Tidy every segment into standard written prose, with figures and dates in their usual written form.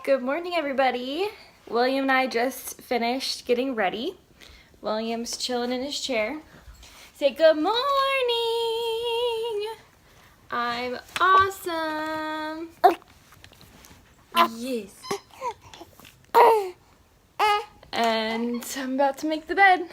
Good morning, everybody. William and I just finished getting ready. William's chilling in his chair. Say good morning. I'm awesome. Yes. And I'm about to make the bed.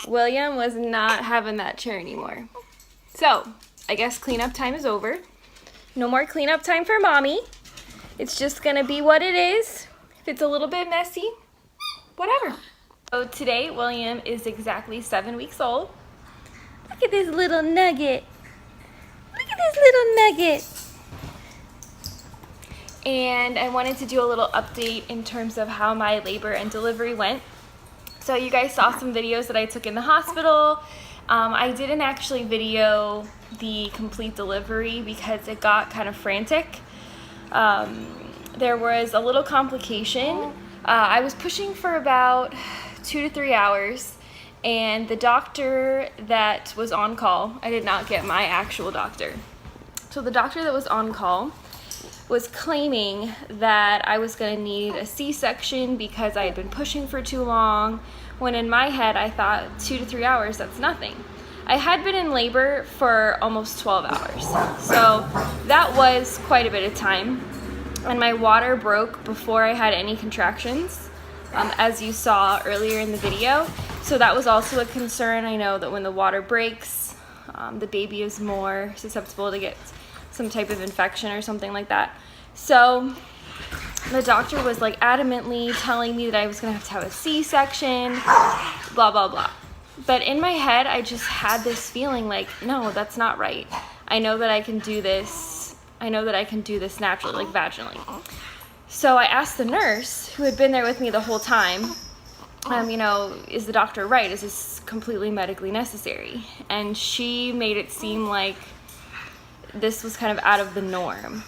William was not having that chair anymore. So, I guess cleanup time is over. No more cleanup time for mommy. It's just gonna be what it is. If it's a little bit messy, whatever. So today, William is exactly 7 weeks old. Look at this little nugget. Look at this little nugget. And I wanted to do a little update in terms of how my labor and delivery went. So you guys saw some videos that I took in the hospital. I didn't actually video the complete delivery because it got kind of frantic. There was a little complication. I was pushing for about 2 to 3 hours, and the doctor that was on call, I did not get my actual doctor. So the doctor that was on call was claiming that I was going to need a C-section because I had been pushing for too long, when in my head I thought 2 to 3 hours, that's nothing. I had been in labor for almost 12 hours, so that was quite a bit of time. And my water broke before I had any contractions, as you saw earlier in the video. So that was also a concern. I know that when the water breaks, the baby is more susceptible to get some type of infection or something like that. So the doctor was like adamantly telling me that I was gonna have a C-section, blah, blah, blah. But in my head, I just had this feeling like, no, that's not right. I know that I can do this. I know that I can do this naturally, like vaginally. So I asked the nurse who had been there with me the whole time, is the doctor right? Is this completely medically necessary? And she made it seem like this was kind of out of the norm,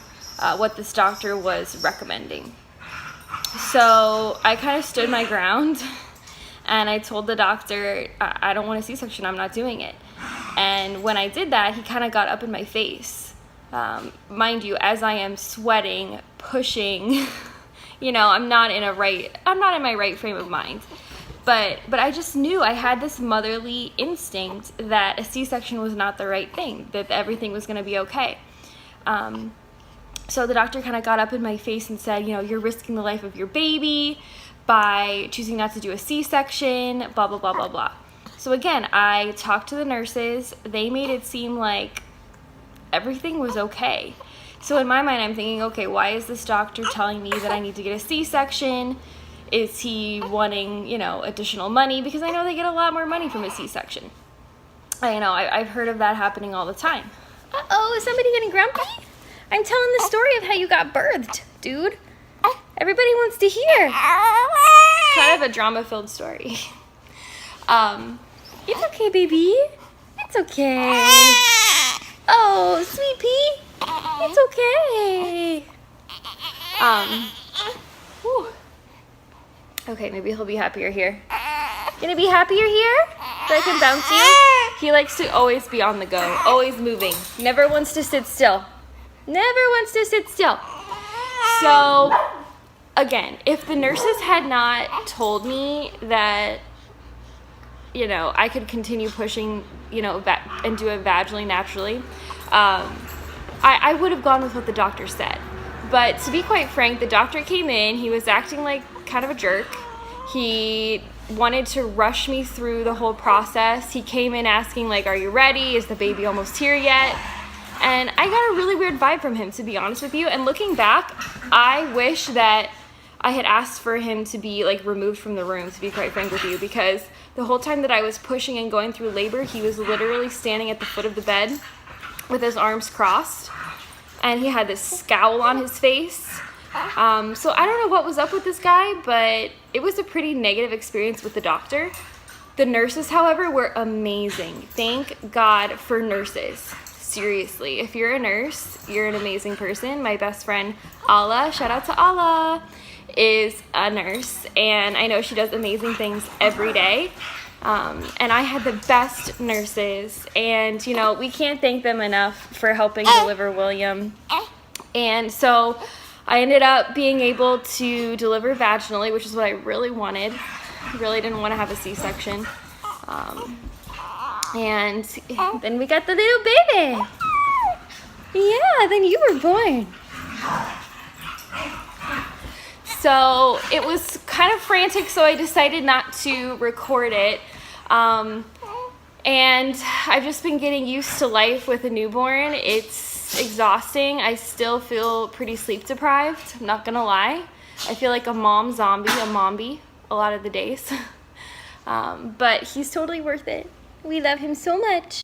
what this doctor was recommending. So I kind of stood my ground and I told the doctor, I don't want a C-section, I'm not doing it. And when I did that, he kind of got up in my face. Mind you, as I am sweating, pushing, I'm not in my right frame of mind. But I just knew I had this motherly instinct that a C-section was not the right thing, that everything was going to be okay. So the doctor kind of got up in my face and said, you're risking the life of your baby by choosing not to do a C-section, blah, blah, blah, blah, blah. So again, I talked to the nurses. They made it seem like everything was okay. So in my mind, I'm thinking, okay, why is this doctor telling me that I need to get a C-section? Is he wanting, additional money? Because I know they get a lot more money from a C-section. I've heard of that happening all the time. Uh-oh, is somebody getting grumpy? I'm telling the story of how you got birthed, dude. Everybody wants to hear. Kind of a drama-filled story. It's okay, baby. It's okay. Oh, sweet pea. It's okay. Whew. Okay, maybe he'll be happier here. Gonna be happier here? So I can bounce you? He likes to always be on the go, always moving. Never wants to sit still. Never wants to sit still. So, again, if the nurses had not told me that, I could continue pushing, and do it vaginally, naturally, I would have gone with what the doctor said. But to be quite frank, the doctor came in, he was acting like kind of a jerk. He wanted to rush me through the whole process. He came in asking like, are you ready? Is the baby almost here yet? And I got a really weird vibe from him, to be honest with you. And looking back, I wish that I had asked for him to be like removed from the room, to be quite frank with you, because the whole time that I was pushing and going through labor, he was literally standing at the foot of the bed with his arms crossed, and he had this scowl on his face. So I don't know what was up with this guy, but it was a pretty negative experience with the doctor. The nurses, however, were amazing. Thank God for nurses. Seriously, if you're a nurse, you're an amazing person. My best friend, Ala, shout out to Ala, is a nurse, and I know she does amazing things every day. And I had the best nurses, and you know, we can't thank them enough for helping deliver William. And so I ended up being able to deliver vaginally, which is what I really wanted. I really didn't want to have a C-section. And then we got the little baby. Yeah, then you were born. So it was kind of frantic, so I decided not to record it. And I've just been getting used to life with a newborn. It's exhausting. I still feel pretty sleep deprived, I'm not gonna lie. I feel like a mom zombie, a mombi, a lot of the days. But he's totally worth it. We love him so much.